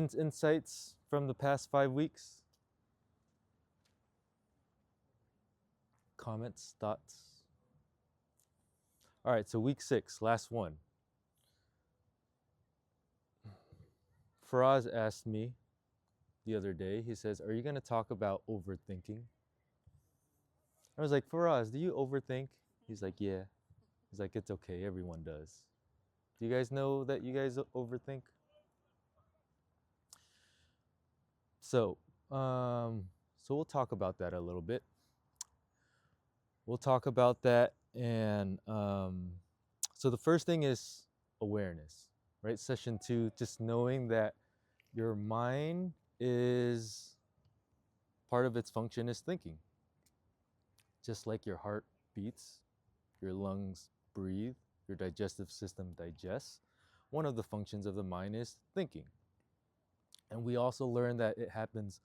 Insights from the past 5 weeks? Comments, thoughts? All right, so week 6, last one. Faraz asked me the other day, he says, "Are you going to talk about overthinking?" I was like, "Faraz, do you overthink?" He's like, "Yeah." He's like, "It's okay, everyone does." Do you guys know that you guys overthink? So, so we'll talk about that a little bit. We'll talk about that, and so the first thing is awareness, right? Session 2, just knowing that your mind is part of its function is thinking. Just like your heart beats, your lungs breathe, your digestive system digests, one of the functions of the mind is thinking. And we also learn that it happens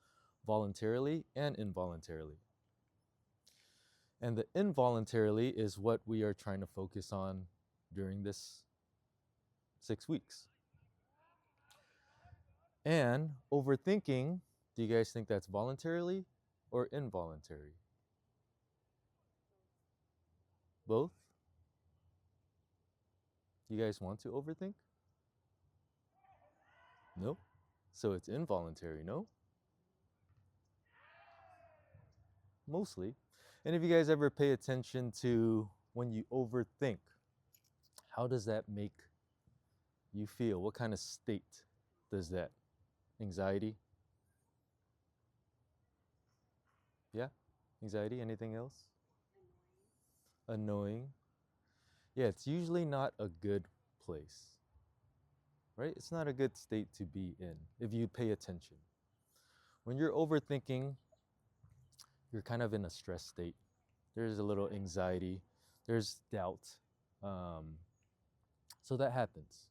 voluntarily and involuntarily. And the involuntarily is what we are trying to focus on during this 6 weeks. And overthinking, do you guys think that's voluntarily or involuntary? Both? You guys want to overthink? No? So it's involuntary, no? Mostly. And if you guys ever pay attention to when you overthink, how does that make you feel? What kind of state does that? Anxiety? Yeah? Anxiety? Anything else? Annoying? Yeah, it's usually not a good place, right? It's not a good state to be in if you pay attention. When you're overthinking, you're kind of in a stress state. There's a little anxiety, there's doubt. Um, so that happens.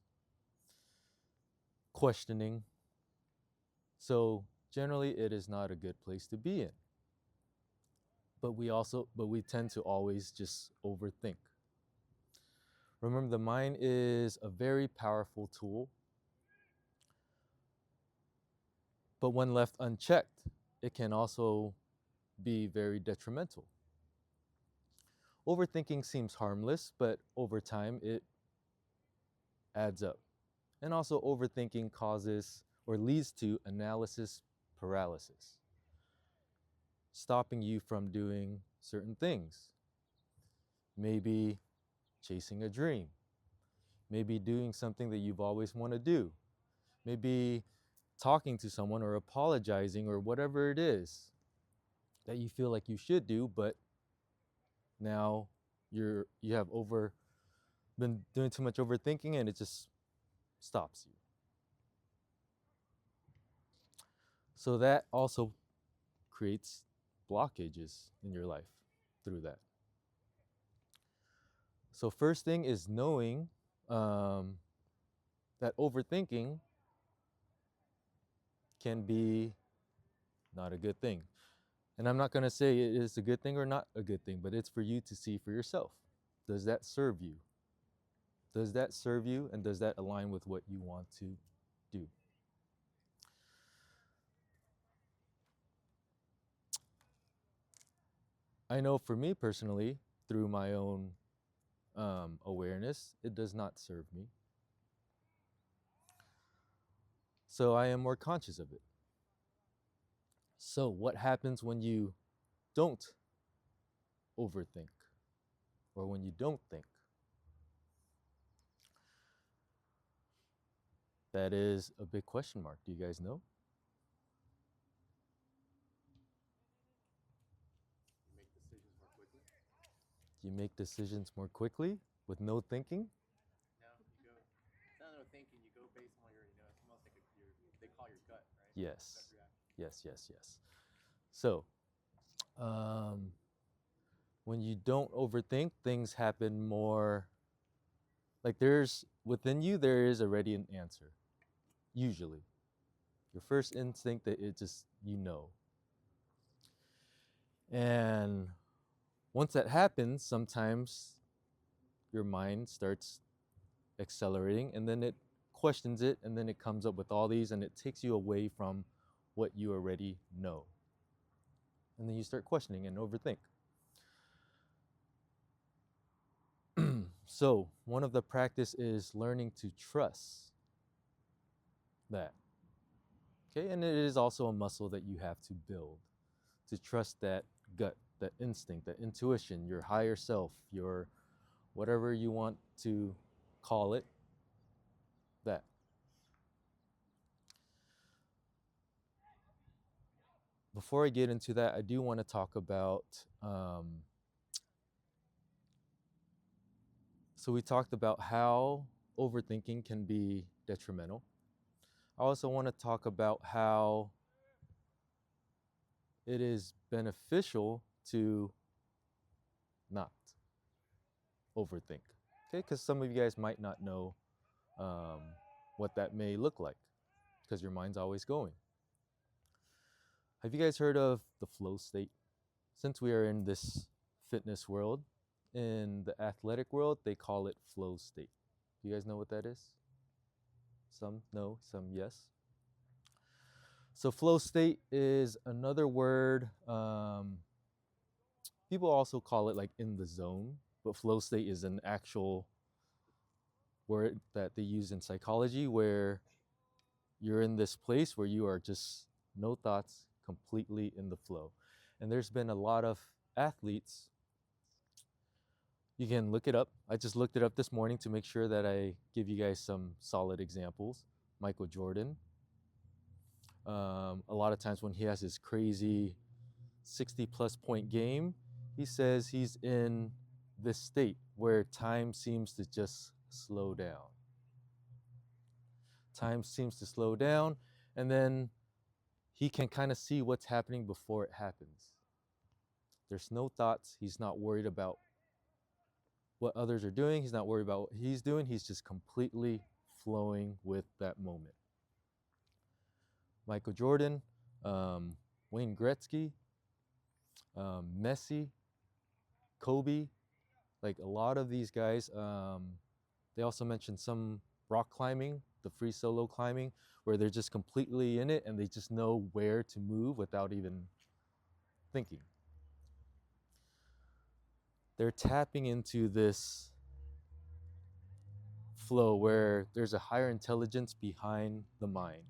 Questioning. So generally, it is not a good place to be in. But we tend to always just overthink. Remember, the mind is a very powerful tool, but when left unchecked, it can also be very detrimental. Overthinking seems harmless, but over time it adds up. And also, overthinking causes or leads to analysis paralysis, stopping you from doing certain things. Maybe chasing a dream, maybe doing something that you've always wanted to do, maybe talking to someone or apologizing or whatever it is that you feel like you should do, but now you have been doing too much overthinking and it just stops you. So that also creates blockages in your life through that. So first thing is knowing that overthinking can be not a good thing. And I'm not going to say it is a good thing or not a good thing, but it's for you to see for yourself. Does that serve you? Does that serve you, and does that align with what you want to do? I know for me personally, through my own awareness, it does not serve me. So I am more conscious of it. So, what happens when you don't overthink or when you don't think? That is a big question mark. Do you guys know? Do you make decisions more quickly with no thinking? Yes. Yes, yes, yes. So, um, when you don't overthink, things happen more like there's within you, there is already an answer, usually. Your first instinct that it just, you know. And once that happens, sometimes your mind starts accelerating and then it questions it, and then it comes up with all these, and it takes you away from what you already know. And then you start questioning and overthink. So one of the practice is learning to trust that. Okay, and it is also a muscle that you have to build, to trust that gut, that instinct, that intuition, your higher self, your whatever you want to call it, that. Before I get into that, I do want to talk about, so we talked about how overthinking can be detrimental. I also want to talk about how it is beneficial to not overthink. Okay, because some of you guys might not know um, what that may look like, because your mind's always going. Have you guys heard of the flow state? Since we are in this fitness world, in the athletic world, they call it flow state. Do you guys know what that is? Some no, some yes. So flow state is another word. People also call it like in the zone, but flow state is an actual word that they use in psychology, where you're in this place where you are just no thoughts, completely in the flow. And there's been a lot of athletes. You can look it up. I just looked it up this morning to make sure that I give you guys some solid examples. Michael Jordan. A lot of times when he has his crazy 60+ point game, he says he's in this state where time seems to just slow down. Time seems to slow down, and then he can kind of see what's happening before it happens. There's no thoughts. He's not worried about what others are doing. He's not worried about what he's doing. He's just completely flowing with that moment. Michael Jordan, Wayne Gretzky, Messi, Kobe, like a lot of these guys. They also mentioned some rock climbing, the free solo climbing, where they're just completely in it and they just know where to move without even thinking. They're tapping into this flow where there's a higher intelligence behind the mind.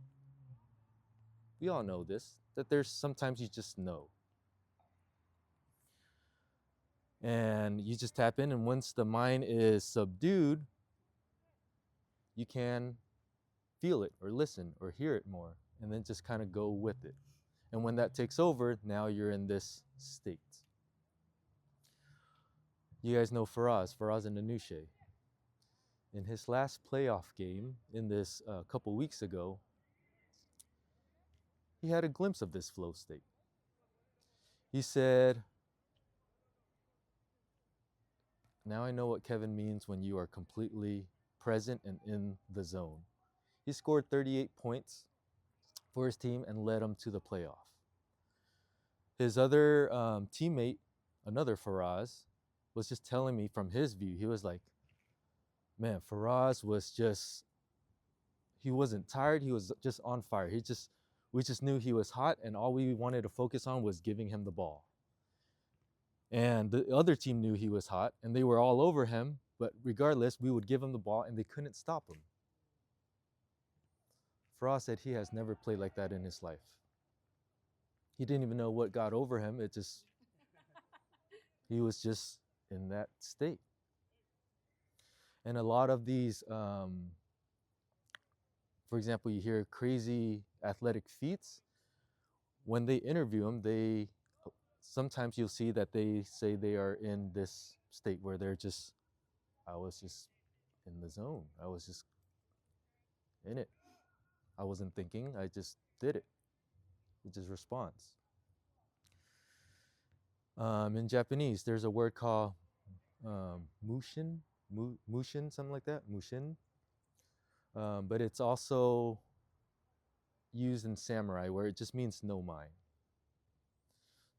We all know this, that there's sometimes you just know. And you just tap in, and once the mind is subdued, you can feel it or listen or hear it more, and then just kind of go with it. And when that takes over, now you're in this state. You guys know Faraz and Anousheh. In his last playoff game, in this couple weeks ago, he had a glimpse of this flow state. He said, "Now I know what Kevin means when you are completely present and in the zone." He scored 38 points for his team and led them to the playoff. His other teammate, another Faraz, was just telling me from his view, he was like, man, Faraz was just, he wasn't tired, he was just on fire. We just knew he was hot, and all we wanted to focus on was giving him the ball. And the other team knew he was hot, and they were all over him, but regardless, we would give him the ball, and they couldn't stop him. Faraz said he has never played like that in his life. He didn't even know what got over him. He was just in that state. And a lot of these, for example, you hear crazy athletic feats. When they interview them, sometimes you'll see that they say they are in this state where I was just in the zone. I was just in it. I wasn't thinking, I just did it. It just responds. In Japanese, there's a word called mushin, something like that, mushin. But it's also used in samurai, where it just means no mind.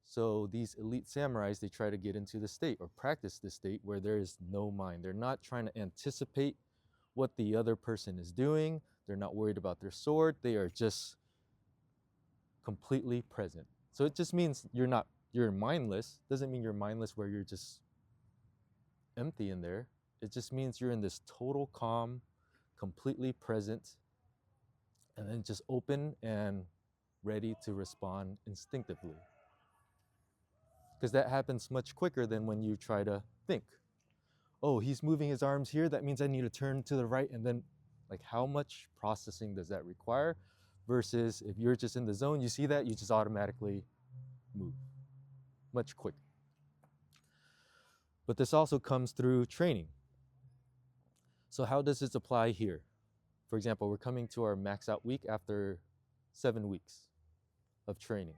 So these elite samurais, they try to get into the state or practice the state where there is no mind. They're not trying to anticipate what the other person is doing. They're not worried about their sword. They are just completely present. So it just means you're mindless. Doesn't mean you're mindless where you're just empty in there. It just means you're in this total calm, completely present, and then just open and ready to respond instinctively. Because that happens much quicker than when you try to think. Oh, he's moving his arms here. That means I need to turn to the right. And then, like, how much processing does that require? Versus if you're just in the zone, you see that, you just automatically move much quicker. But this also comes through training. So, how does this apply here? For example, we're coming to our max out week after 7 weeks of training.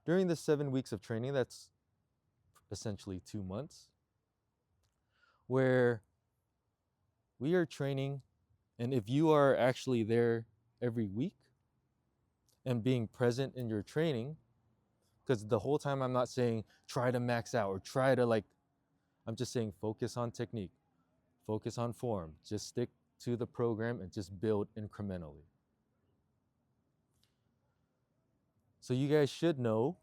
During the 7 weeks of training, that's essentially 2 months, where we are training. And if you are actually there every week and being present in your training, because the whole time I'm not saying try to max out or try to I'm just saying focus on technique, focus on form, just stick to the program and just build incrementally. So you guys should know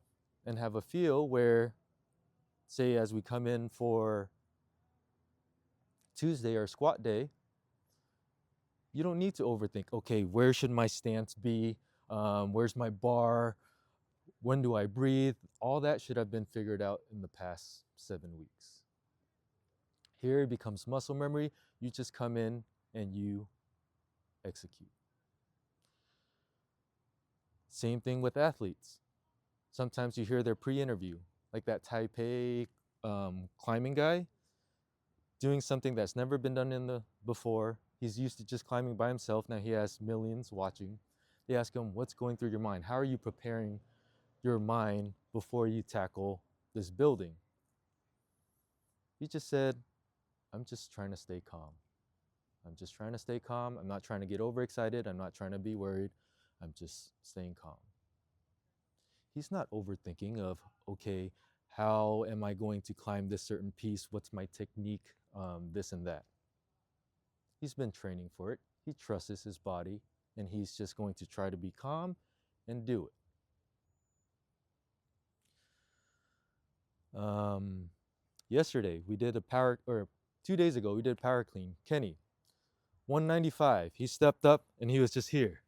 and have a feel where, say, as we come in for Tuesday or squat day, you don't need to overthink, okay, where should my stance be? Where's my bar? When do I breathe? All that should have been figured out in the past 7 weeks. Here it becomes muscle memory. You just come in and you execute. Same thing with athletes. Sometimes you hear their pre-interview, like that Taipei climbing guy, doing something that's never been done before. He's used to just climbing by himself. Now he has millions watching. They ask him, what's going through your mind? How are you preparing your mind before you tackle this building? He just said, I'm just trying to stay calm. I'm just trying to stay calm. I'm not trying to get overexcited. I'm not trying to be worried. I'm just staying calm. He's not overthinking of, okay, how am I going to climb this certain piece? What's my technique? This and that. He's been training for it. He trusts his body, and he's just going to try to be calm and do it. Yesterday, we did or 2 days ago, we did a power clean. Kenny, 195. He stepped up, and he was just here.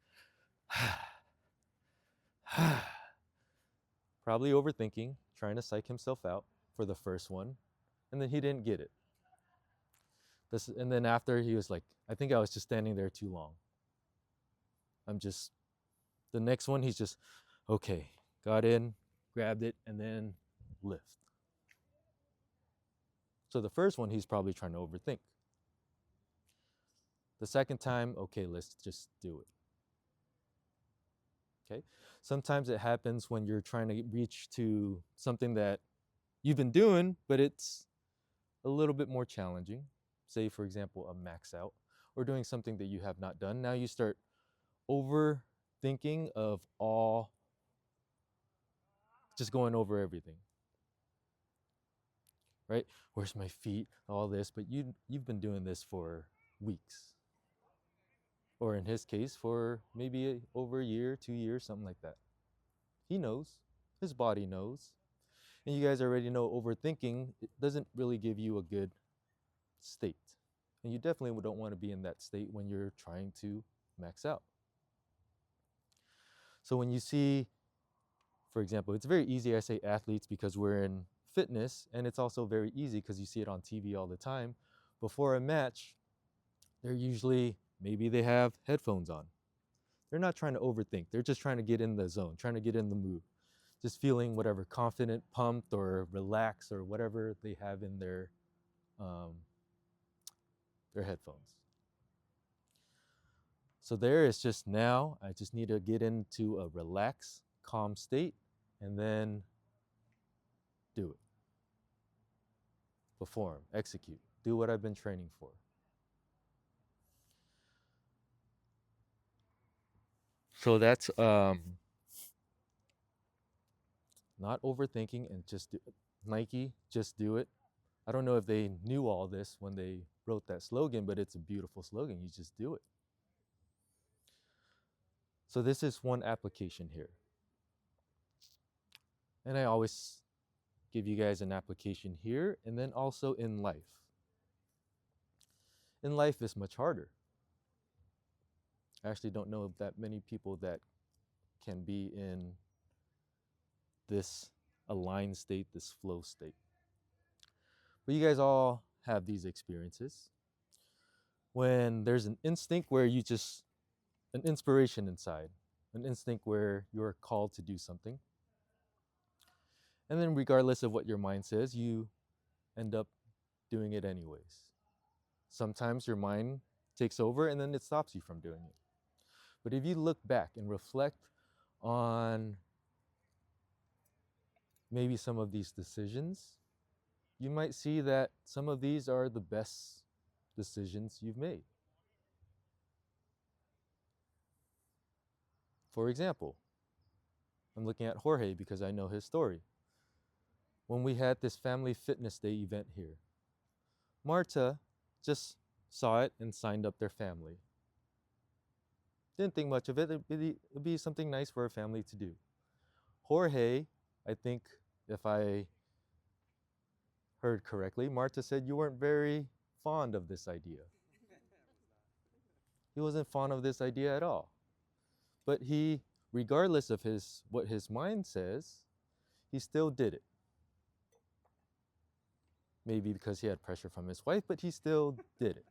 Probably overthinking, trying to psych himself out for the first one, and then he didn't get it. And then after, he was like, I think I was just standing there too long. The next one, he's just, okay, got in, grabbed it, and then lift. So the first one, he's probably trying to overthink. The second time, okay, let's just do it. Okay. Sometimes it happens when you're trying to reach to something that you've been doing, but it's a little bit more challenging. Say, for example, a max out or doing something that you have not done. Now you start overthinking of just going over everything. Right? Where's my feet? All this, but you've been doing this for weeks. Or in his case, for maybe over a year, 2 years, something like that. He knows. His body knows. And you guys already know overthinking, it doesn't really give you a good state. And you definitely don't want to be in that state when you're trying to max out. So when you see, for example, it's very easy, I say athletes because we're in fitness, and it's also very easy because you see it on TV all the time. Before a match, they're usually, maybe they have headphones on. They're not trying to overthink. They're just trying to get in the zone, trying to get in the mood. Just feeling whatever, confident, pumped, or relaxed, or whatever they have in their headphones. So there is just now, I just need to get into a relaxed, calm state, and then do it. Perform, execute, do what I've been training for. So that's not overthinking and just do it. Nike, just do it. I don't know if they knew all this when they wrote that slogan, but it's a beautiful slogan. You just do it. So this is one application here. And I always give you guys an application here and then also in life. In life is much harder. I actually don't know that many people that can be in this aligned state, this flow state. But you guys all have these experiences when there's an instinct where you just, an inspiration inside, an instinct where you're called to do something. And then, regardless of what your mind says, you end up doing it anyways. Sometimes your mind takes over and then it stops you from doing it. But if you look back and reflect on maybe some of these decisions, you might see that some of these are the best decisions you've made. For example, I'm looking at Jorge because I know his story. When we had this family fitness day event here, Marta just saw it and signed up their family. Didn't think much of it. It'd be something nice for a family to do. Jorge, I think if I heard correctly, Marta said you weren't very fond of this idea. He wasn't fond of this idea at all. But he, regardless of what his mind says, he still did it. Maybe because he had pressure from his wife, but he still did it.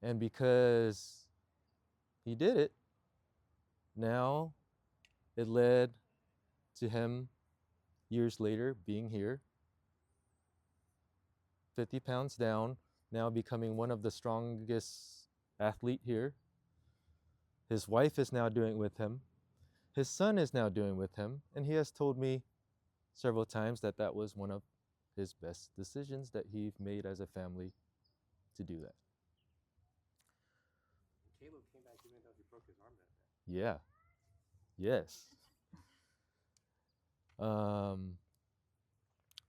And because he did it, now it led to him years later being here, 50 pounds down, now becoming one of the strongest athlete here. His wife is now doing it with him. His son is now doing it with him. And he has told me several times that that was one of his best decisions that he made as a family to do that. Caleb came back even though he broke his arm that day. Yeah. Yes.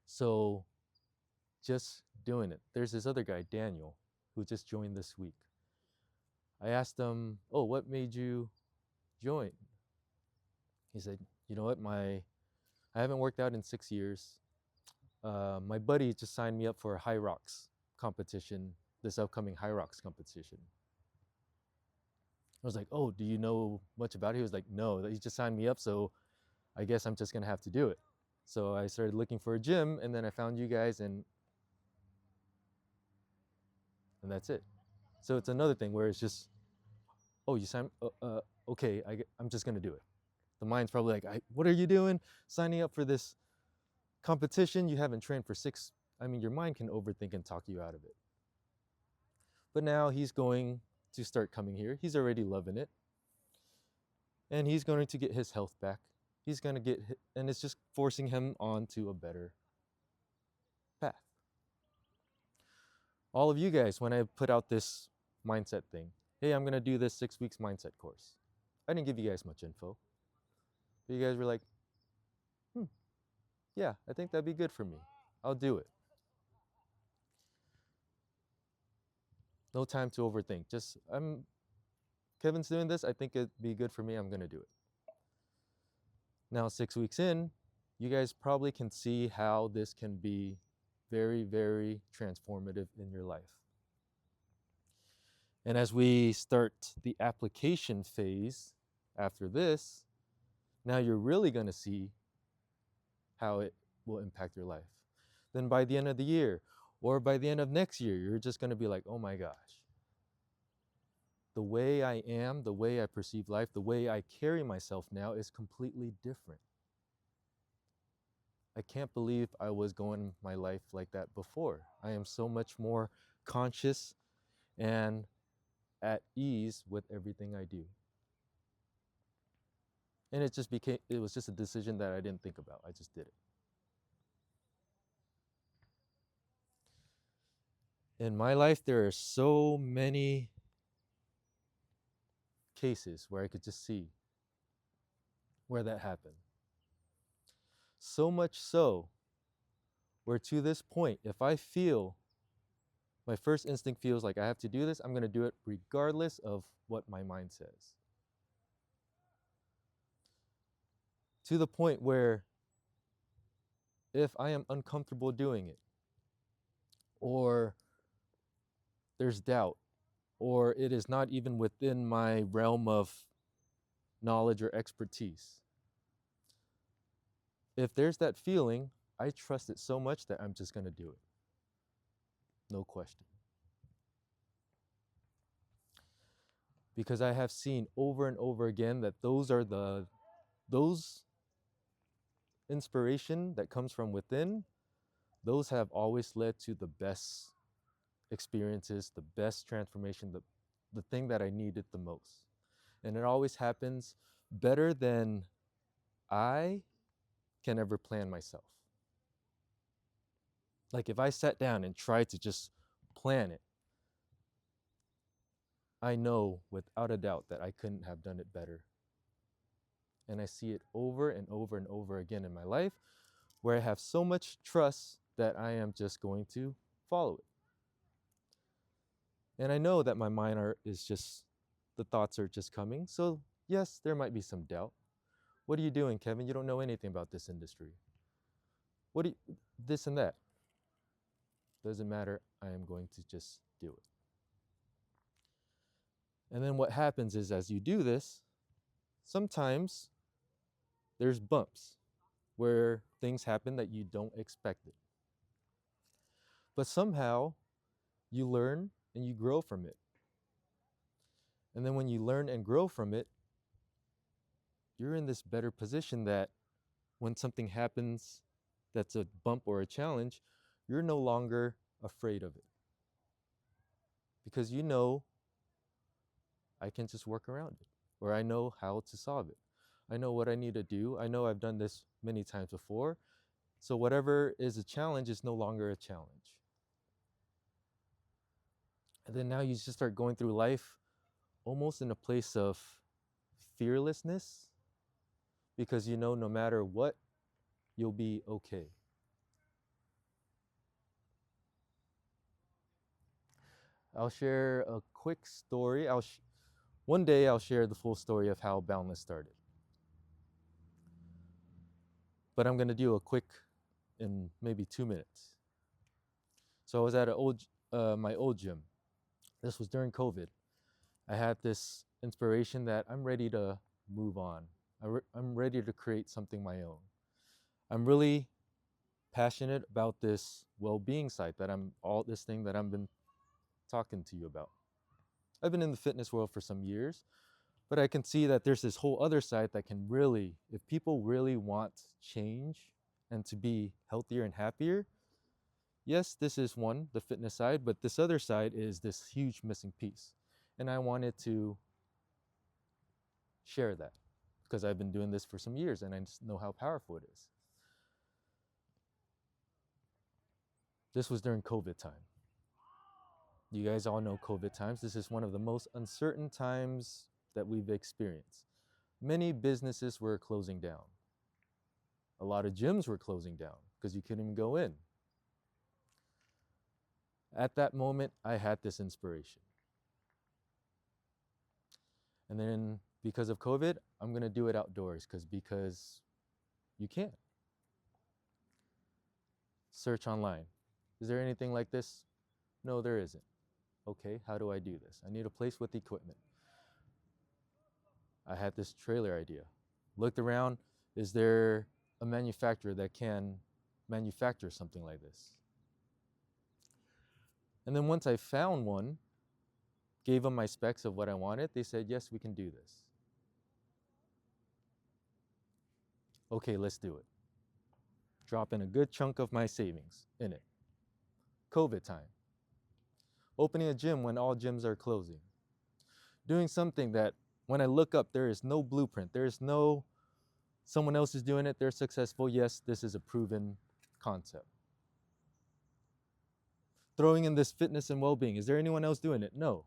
So just doing it. There's this other guy, Daniel, who just joined this week. I asked him, "Oh, what made you join?" He said, "You know what? I haven't worked out in 6 years. My buddy just signed me up for a high rocks competition, this upcoming high rocks competition." I was like, "Oh, do you know much about it?" He was like, "No, he just signed me up, so I guess I'm just gonna have to do it." So I started looking for a gym, and then I found you guys, and that's it. So it's another thing where it's just, oh, you sign, okay, I'm just gonna do it. The mind's probably like, what are you doing? Signing up for this competition? You haven't trained for six. I mean, your mind can overthink and talk you out of it. But now he's going to start coming here. He's already loving it. And he's going to get his health back. He's going to get, and it's just forcing him onto a better path. All of you guys, when I put out this mindset thing, hey, I'm going to do this 6 weeks mindset course. I didn't give you guys much info. But you guys were like, yeah, I think that'd be good for me. I'll do it. No time to overthink. Just, Kevin's doing this. I think it'd be good for me. I'm going to do it. Now, 6 weeks in, you guys probably can see how this can be very, very transformative in your life. And as we start the application phase after this, now you're really going to see how it will impact your life. Then by the end of the year or by the end of next year, you're just going to be like, oh my gosh, the way I am, the way I perceive life, the way I carry myself now is completely different. I can't believe I was going my life like that before. I am so much more conscious and at ease with everything I do. And it was just a decision that I didn't think about. I just did it. In my life, there are so many cases where I could just see where that happened. So much so where to this point, if I feel My first instinct feels like I have to do this. I'm going to do it regardless of what my mind says. To the point where if I am uncomfortable doing it, or there's doubt, or it is not even within my realm of knowledge or expertise, if there's that feeling, I trust it so much that I'm just going to do it. No question. Because I have seen over and over again that those inspiration that comes from within, those have always led to the best experiences, the best transformation, the thing that I needed the most. And it always happens better than I can ever plan myself. Like if I sat down and tried to just plan it, I know without a doubt that I couldn't have done it better. And I see it over and over and over again in my life where I have so much trust that I am just going to follow it. And I know that my mind is just, the thoughts are just coming. So, yes, there might be some doubt. What are you doing, Kevin? You don't know anything about this industry. What do you, this and that? Doesn't matter. I am going to just do it. And then what happens is as you do this, sometimes there's bumps where things happen that you don't expect it. But somehow you learn and you grow from it. And then when you learn and grow from it, you're in this better position that when something happens that's a bump or a challenge, you're no longer afraid of it. Because you know, I can just work around it, or I know how to solve it. I know what I need to do. I know I've done this many times before. So whatever is a challenge is no longer a challenge. And then now you just start going through life almost in a place of fearlessness because you know no matter what, you'll be okay. I'll share a quick story. One day I'll share the full story of how Boundless started. But I'm going to do a quick in maybe 2 minutes. So I was at my old gym. This was during COVID. I had this inspiration that I'm ready to move on. I'm ready to create something my own. I'm really passionate about this well-being side this thing that I've been talking to you about. I've been in the fitness world for some years, but I can see that there's this whole other side that can really, if people really want change and to be healthier and happier, yes, this is one, the fitness side, but this other side is this huge missing piece. And I wanted to share that because I've been doing this for some years and I just know how powerful it is. This was during COVID time. You guys all know COVID times. This is one of the most uncertain times that we've experienced. Many businesses were closing down. A lot of gyms were closing down because you couldn't even go in. At that moment, I had this inspiration. And then because of COVID, I'm going to do it outdoors because you can. Search online. Is there anything like this? No, there isn't. Okay, how do I do this? I need a place with equipment. I had this trailer idea. Looked around, is there a manufacturer that can manufacture something like this? And then once I found one, gave them my specs of what I wanted, they said, yes, we can do this. Okay, let's do it. Drop in a good chunk of my savings in it. COVID time. Opening a gym when all gyms are closing. Doing something that when I look up, there is no blueprint. There is no someone else is doing it, they're successful. Yes, this is a proven concept. Throwing in this fitness and well-being. Is there anyone else doing it? No.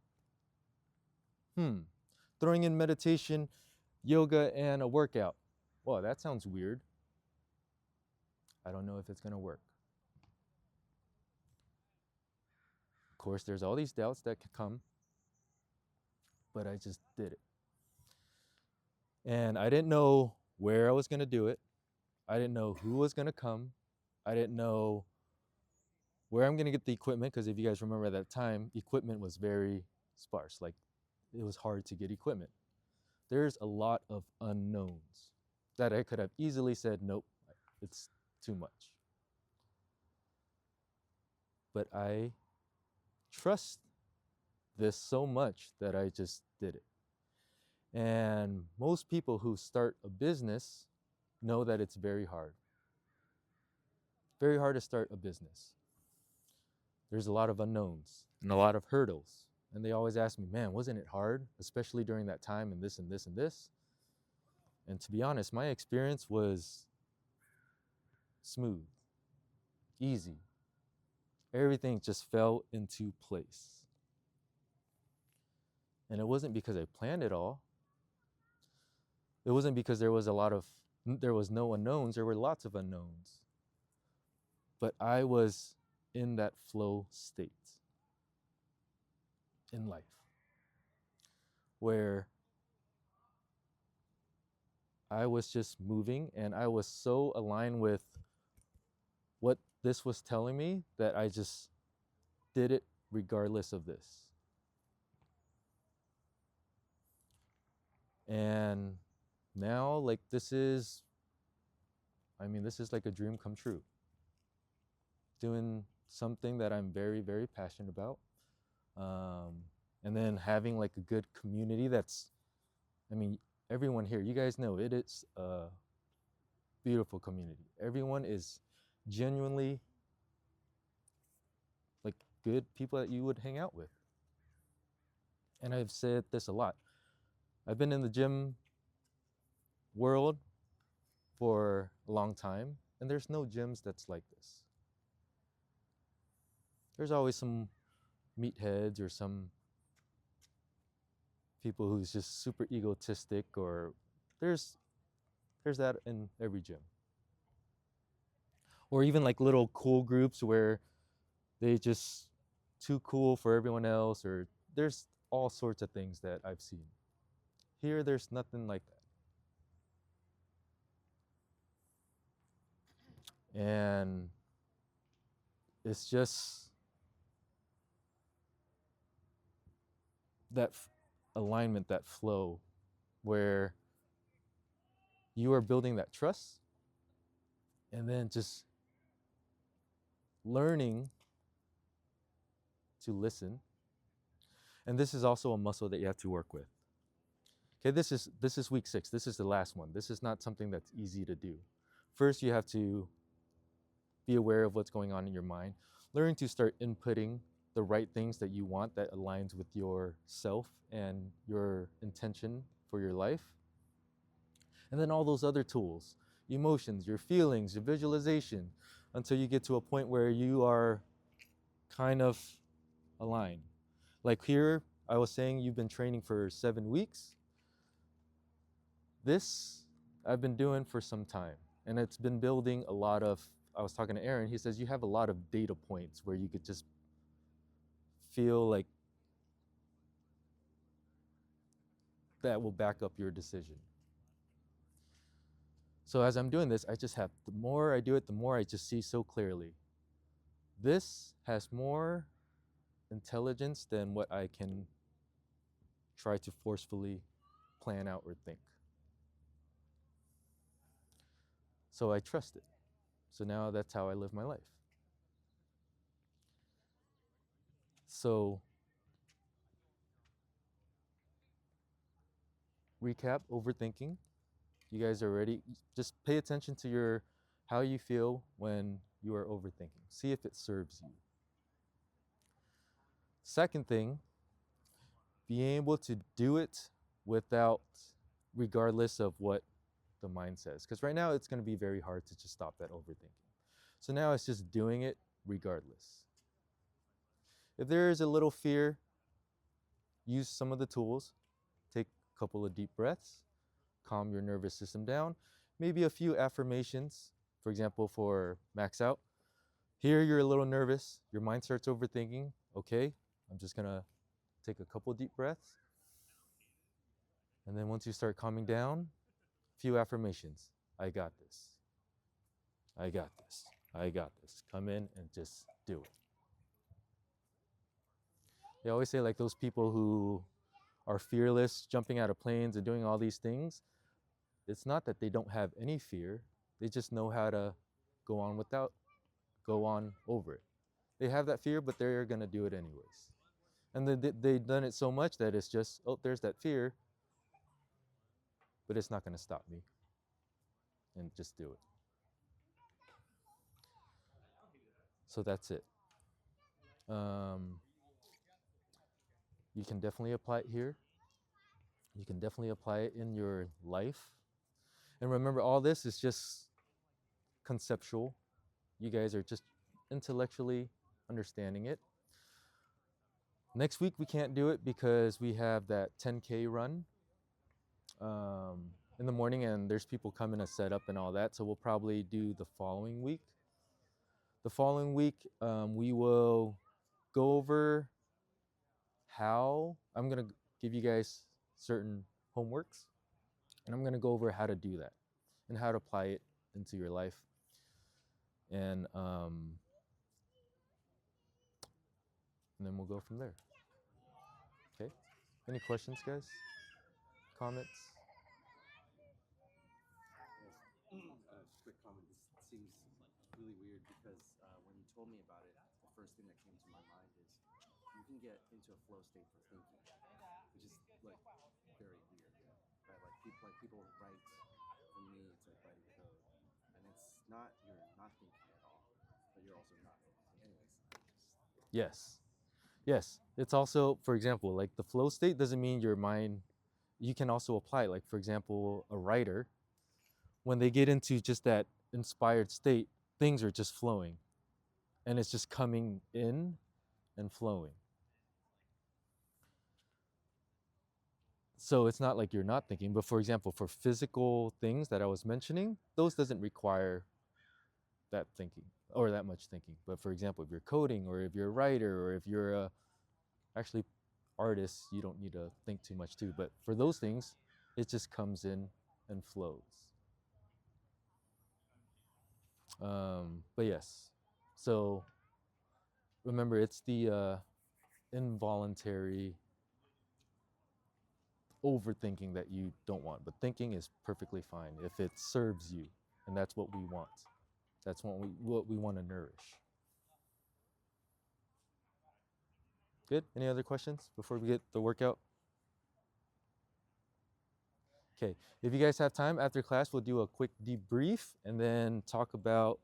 Throwing in meditation, yoga, and a workout. Well, that sounds weird. I don't know if it's going to work. course, there's all these doubts that could come, but I just did it. And I didn't know where I was going to do it. I didn't know who was going to come. I didn't know where I'm going to get the equipment, because if you guys remember at that time, equipment was very sparse. Like, it was hard to get equipment. There's a lot of unknowns that I could have easily said, nope, it's too much. But I trust this so much that I just did it. And most people who start a business know that it's very hard. Very hard to start a business. There's a lot of unknowns and a lot of hurdles. And they always ask me, man, wasn't it hard, especially during that time and this and this and this? And to be honest, my experience was smooth, easy. Everything just fell into place. And it wasn't because I planned it all. It wasn't because there was no unknowns. There were lots of unknowns. But I was in that flow state in life where I was just moving, and I was so aligned with what this was telling me that I just did it regardless of this. And now, like, this is like a dream come true. Doing something that I'm very, very passionate about. And then having like a good community everyone here, you guys know it is a beautiful community. Everyone is genuinely like good people that you would hang out with. And I've said this a lot. I've been in the gym world for a long time, and there's no gyms that's like this. There's always some meatheads or some people who's just super egotistic, or there's that in every gym. Or even like little cool groups where they just too cool for everyone else, or there's all sorts of things that I've seen. Here, there's nothing like that. And it's just that alignment, that flow, where you are building that trust and then just learning to listen. And this is also a muscle that you have to work with. Okay, this is week 6. This is the last one. This is not something that's easy to do. First, you have to be aware of what's going on in your mind. Learn to start inputting the right things that you want that aligns with yourself and your intention for your life. And then all those other tools, emotions, your feelings, your visualization, until you get to a point where you are kind of aligned. Like here, I was saying you've been training for 7 weeks. This I've been doing for some time, and it's been building a lot of, I was talking to Aaron, he says you have a lot of data points where you could just feel like that will back up your decision. So as I'm doing this, the more I do it, the more I just see so clearly. This has more intelligence than what I can try to forcefully plan out or think. So I trust it. So now that's how I live my life. So recap, overthinking. You guys are ready. Just pay attention to how you feel when you are overthinking. See if it serves you. Second thing, being able to do it regardless of what the mind says. Because right now it's going to be very hard to just stop that overthinking. So now it's just doing it regardless. If there is a little fear, use some of the tools. Take a couple of deep breaths, calm your nervous system down, maybe a few affirmations. For example, for max out, here you're a little nervous, your mind starts overthinking. Okay, I'm just gonna take a couple deep breaths. And then once you start calming down, a few affirmations. I got this. I got this. I got this. Come in and just do it. They always say, like, those people who are fearless, jumping out of planes and doing all these things, it's not that they don't have any fear. They just know how to go on without, go on over it. They have that fear, but they're gonna do it anyways. And they've done it so much that it's just, oh, there's that fear, but it's not gonna stop me. And just do it. So that's it. Um, you can definitely apply it here. You can definitely apply it in your life. And remember, all this is just conceptual. You guys are just intellectually understanding it. Next week, we can't do it because we have that 10K run in the morning, and there's people coming to set up and all that. So we'll probably do the following week. The following week, we will go over how I'm going to give you guys certain homeworks, and I'm going to go over how to do that and how to apply it into your life. And then we'll go from there. Okay? Any questions, guys? Comments? Quick comment. This seems really weird because when you told me about it, the first thing that came to my mind is you can get into a flow state for thinking, which is like very weird, right? Like people write. For me, it's like writing code, and it's not you're not thinking at all, but you're also not thinking. Anyways, Yes. Yes. It's also, for example, like the flow state doesn't mean your mind, you can also apply it. Like, for example, a writer, when they get into just that inspired state, things are just flowing and it's just coming in and flowing. So it's not like you're not thinking, but for example, for physical things that I was mentioning, those doesn't require that thinking or that much thinking. But for example, if you're coding or if you're a writer or if you're a actually artist, you don't need to think too much too. But for those things, it just comes in and flows. But yes, so remember, it's the involuntary overthinking that you don't want. But thinking is perfectly fine if it serves you, and that's what we want. That's what we want to nourish. Good. Any other questions before we get the workout? Okay. If you guys have time after class, we'll do a quick debrief and then talk about